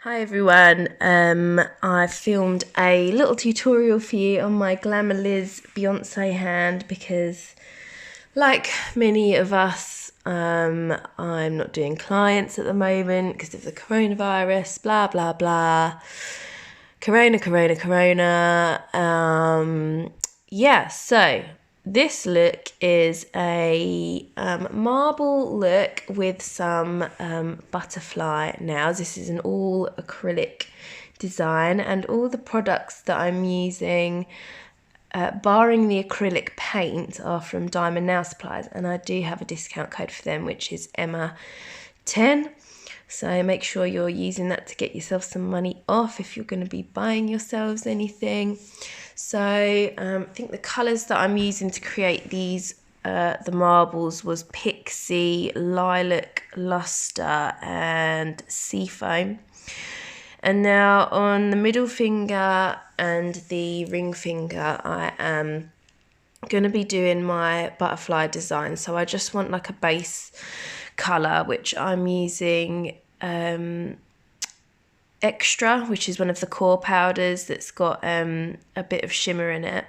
Hi everyone, I filmed a little tutorial for you on my Glamour Liz Beyonce hand because like many of us, I'm not doing clients at the moment because of the coronavirus, blah blah blah, corona. So this look is a marble look with some butterfly nails. This is an all acrylic design, and all the products that I'm using, barring the acrylic paint, are from Diamond Nail Supplies, and I do have a discount code for them, which is Emma10. So make sure you're using that to get yourself some money off if you're going to be buying yourselves anything. So I think the colours that I'm using to create these, the marbles, was Pixie, Lilac, Luster and Seafoam. And now on the middle finger and the ring finger, I am going to be doing my butterfly design. So I just want like a base colour, which I'm using Extra, which is one of the core powders that's got a bit of shimmer in it.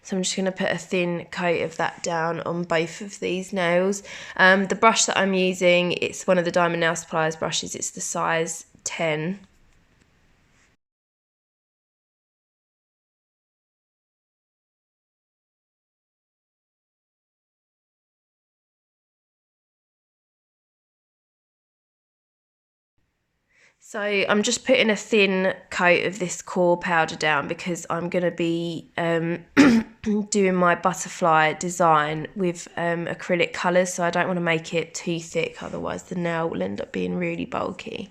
So I'm just going to put a thin coat of that down on both of these nails. The brush that I'm using, it's one of the Diamond Nail Supplies brushes. It's the size 10. So I'm just putting a thin coat of this core powder down because I'm going to be doing my butterfly design with acrylic colours. So I don't want to make it too thick, otherwise the nail will end up being really bulky.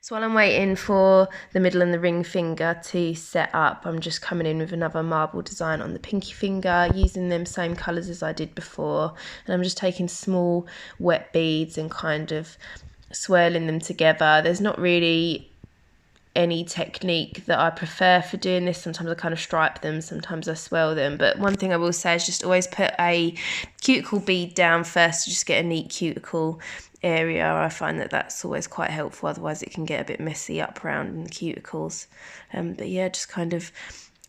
So while I'm waiting for the middle and the ring finger to set up, I'm just coming in with another marble design on the pinky finger, using them same colours as I did before. And I'm just taking small wet beads and kind of swirling them together. There's not really any technique that I prefer for doing this. Sometimes I kind of stripe them, sometimes I swirl them. But one thing I will say is just always put a cuticle bead down first to just get a neat cuticle area. I find that that's always quite helpful, otherwise it can get a bit messy up around in the cuticles. But yeah, just kind of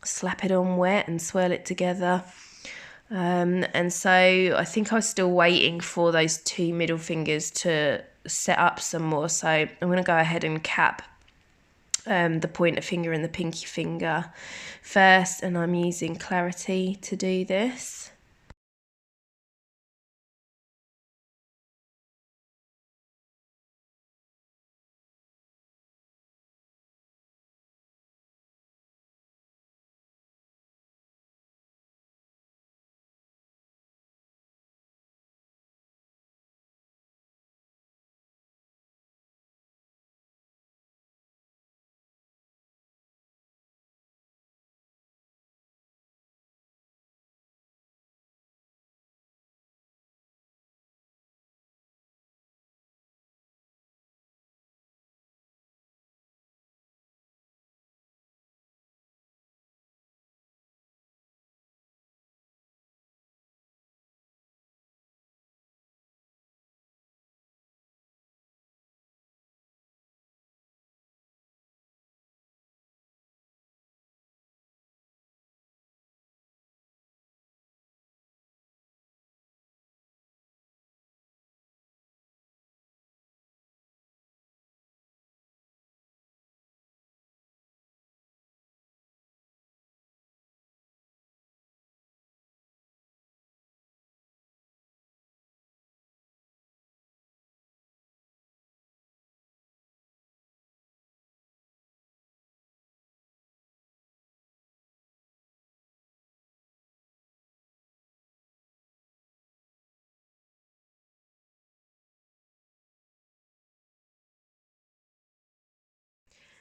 slap it on wet and swirl it together. And so I think I was still waiting for those two middle fingers to set up some more, so I'm going to go ahead and cap the pointer finger and the pinky finger first, and I'm using Clarity to do this.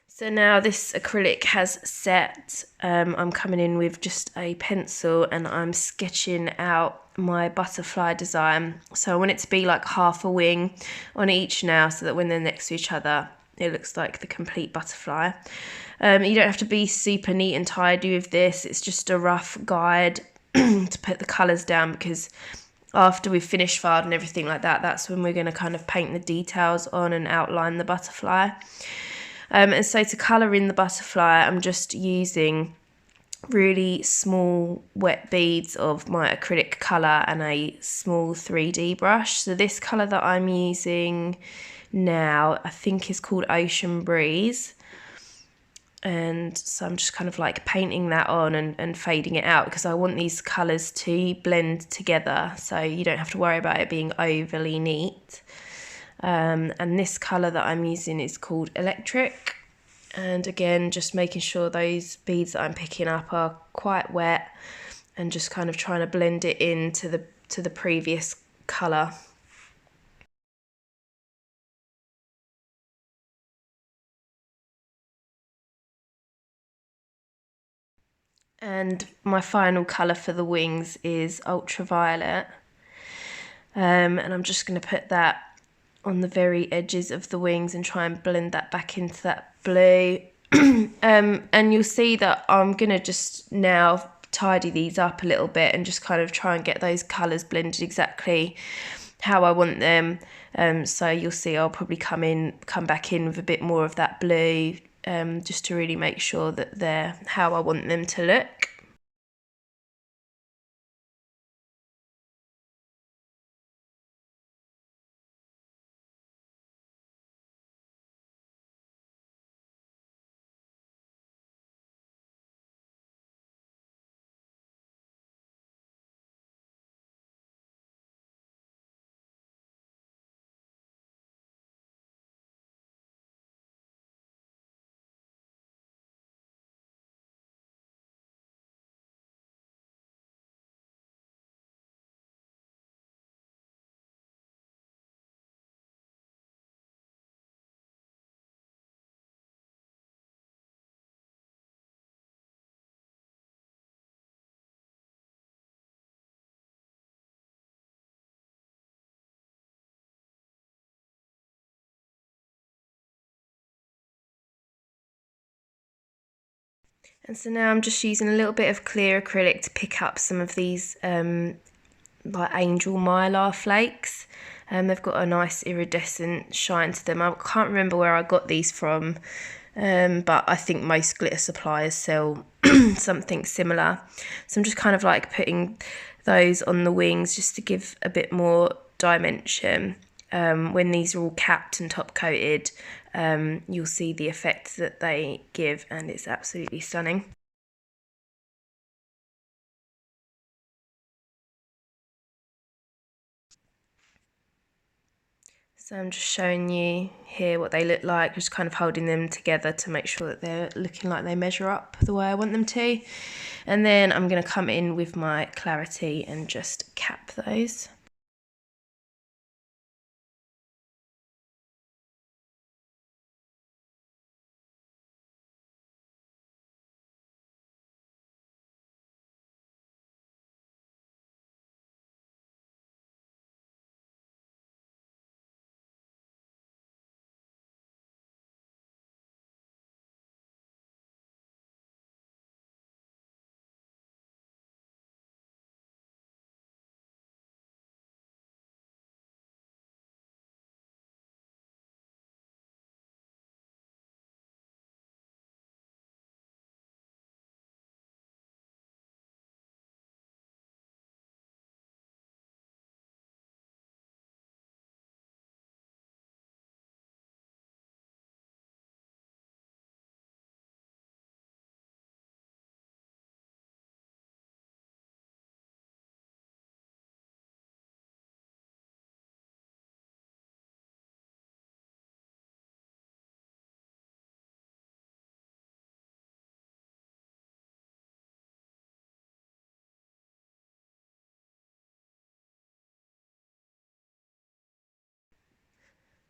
So now this acrylic has set, I'm coming in with just a pencil and I'm sketching out my butterfly design. So I want it to be like half a wing on each nail, so that when they're next to each other, it looks like the complete butterfly. You don't have to be super neat and tidy with this. It's just a rough guide to put the colours down, because after we've finished filed and everything like that, that's when we're going to kind of paint the details on and outline the butterfly. And so to colour in the butterfly, I'm just using really small wet beads of my acrylic colour and a small 3D brush. So this colour that I'm using now, I think is called Ocean Breeze. And so I'm just kind of like painting that on and fading it out, because I want these colours to blend together so you don't have to worry about it being overly neat. And this colour that I'm using is called Electric. And again, just making sure those beads that I'm picking up are quite wet and just kind of trying to blend it into the previous colour. And my final colour for the wings is Ultraviolet. And I'm just going to put that on the very edges of the wings and try and blend that back into that blue. And you'll see that I'm going to just now tidy these up a little bit and just kind of try and get those colours blended exactly how I want them. So you'll see I'll probably come back in with a bit more of that blue, just to really make sure that they're how I want them to look. And so now I'm just using a little bit of clear acrylic to pick up some of these like angel mylar flakes. They've got a nice iridescent shine to them. I can't remember where I got these from, but I think most glitter suppliers sell something similar. So I'm just kind of like putting those on the wings just to give a bit more dimension. When these are all capped and top coated, you'll see the effect that they give, and it's absolutely stunning. So I'm just showing you here what they look like, just kind of holding them together to make sure that they're looking like they measure up the way I want them to. And then I'm going to come in with my Clarity and just cap those.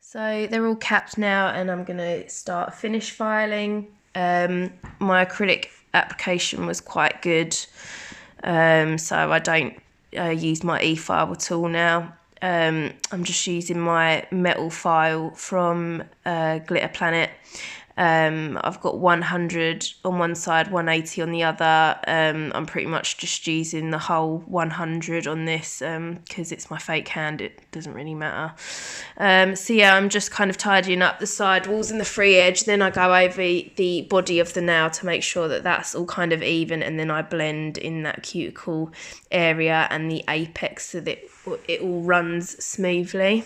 So they're all capped now, and I'm going to start finish filing. My acrylic application was quite good, so I don't use my e-file tool now. I'm just using my metal file from Glitter Planet, I've got 100 on one side, 180 on the other. I'm pretty much just using the whole 100 on this because it's my fake hand, it doesn't really matter. So yeah, I'm just kind of tidying up the side walls and the free edge, then I go over the body of the nail to make sure that that's all kind of even, and then I blend in that cuticle area and the apex so that it all runs smoothly.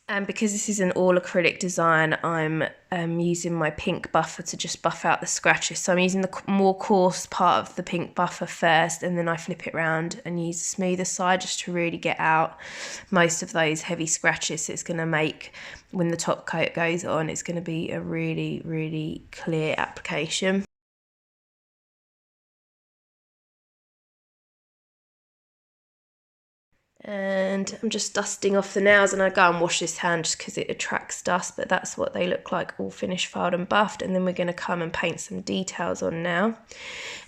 And because this is an all acrylic design, I'm using my pink buffer to just buff out the scratches. So I'm using the more coarse part of the pink buffer first, and then I flip it around and use the smoother side just to really get out most of those heavy scratches. So it's going to make, when the top coat goes on, it's going to be a really, really clear application. And I'm just dusting off the nails, and I go and wash this hand just because it attracts dust, but that's what they look like, all finished, filed and buffed. And then we're going to come and paint some details on now.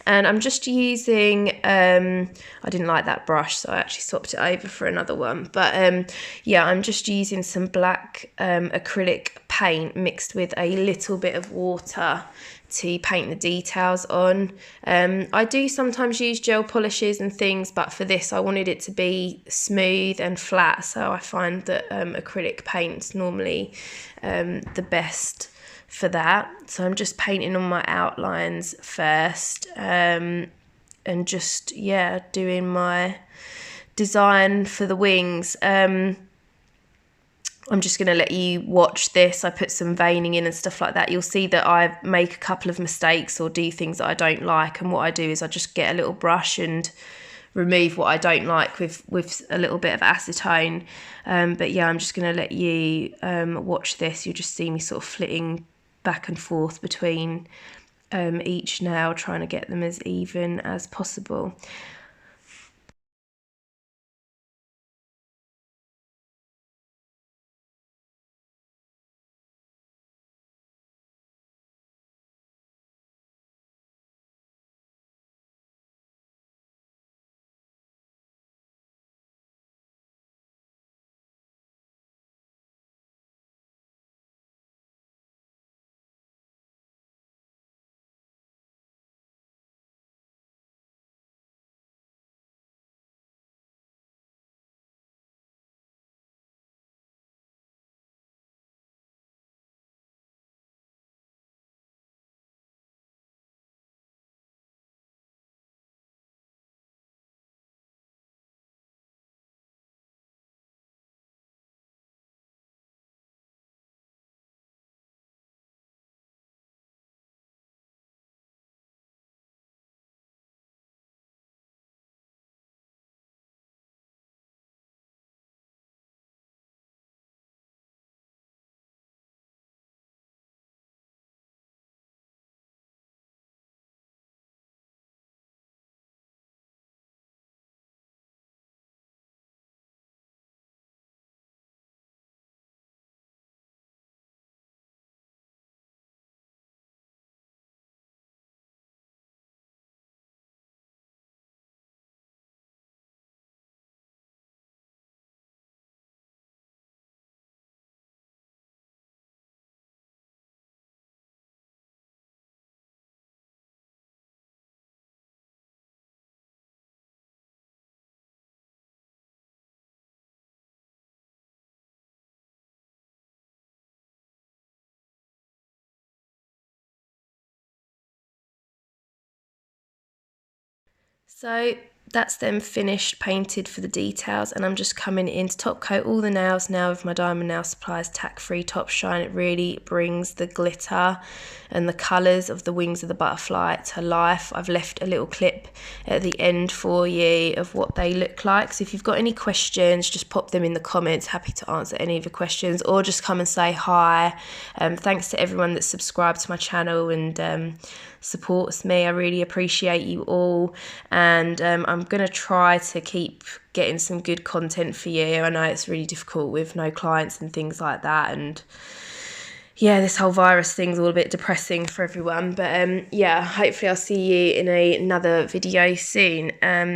And I'm just using, I didn't like that brush, so I actually swapped it over for another one. But yeah, I'm just using some black acrylic paint mixed with a little bit of water to paint the details on. I do sometimes use gel polishes and things, but for this I wanted it to be smooth and flat, so I find that acrylic paint's normally the best for that. So I'm just painting on my outlines first, and just, yeah, doing my design for the wings. I'm just going to let you watch this. I put some veining in and stuff like that. You'll see that I make a couple of mistakes or do things that I don't like, and what I do is I just get a little brush and remove what I don't like with a little bit of acetone. But yeah, I'm just going to let you watch this. You'll just see me sort of flitting back and forth between each nail, trying to get them as even as possible. So that's them finished, painted for the details, and I'm just coming in to top coat all the nails now with my Diamond Nail Supplies Tack Free Top Shine. It really brings the glitter and the colours of the wings of the butterfly to life. I've left a little clip at the end for you of what they look like, so if you've got any questions, just pop them in the comments. Happy to answer any of your questions, or just come and say hi. Thanks to everyone that's subscribed to my channel and supports me. I really appreciate you all, and I'm gonna try to keep getting some good content for you. I know it's really difficult with no clients and things like that, and yeah, this whole virus thing's all a bit depressing for everyone, but yeah, hopefully I'll see you in another video soon.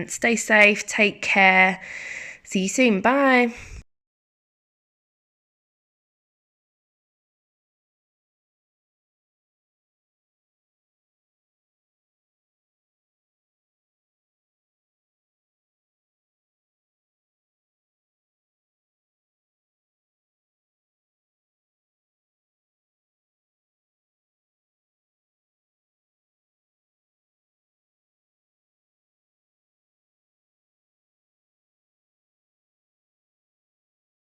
Stay safe, take care, see you soon, bye.